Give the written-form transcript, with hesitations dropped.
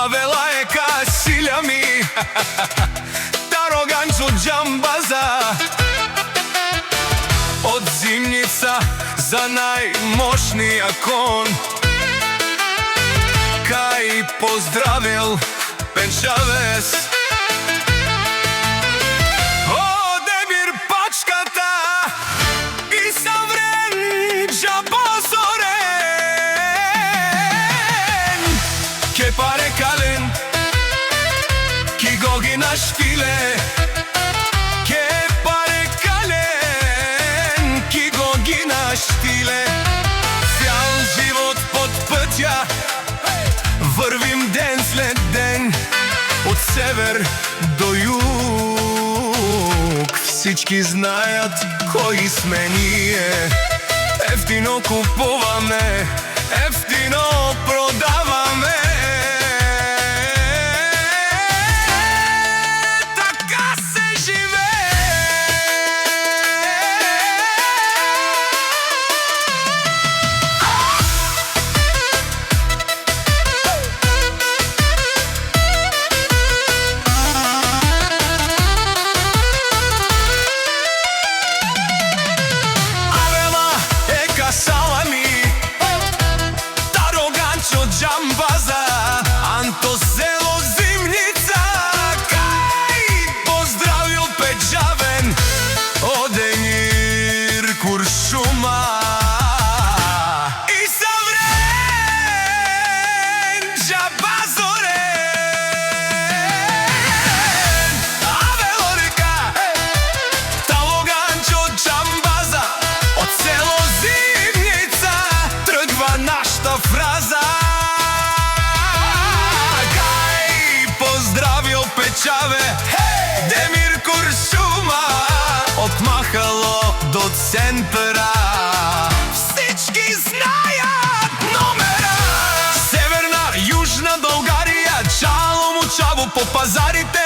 Авела ека сиљами Тароганчо џамбаза Од зимница за најмошнија кон Кај поздравил Пенчавес Одемир пачката И Саврен џабазорен Ке паре кален Ки гогина шпиле Ке паре кален Ки гогина штиле Цял живот под пътя Вървим ден след ден От север до юг Всички знаят кои сме ние Ефтино купуваме Ефтино продаваме Така се живее Џамбаза, Анто село зимница, кај поздравил Пеџавен, Одемир Куршума и Саврен џабазорен. Авела река, Тароганчо џамбаза, од село зимница тргва нашата фраза. Демир Куршума отмахало до центъра. Всички знаят номера. Северна, южна България, чало му чаво по пазарите.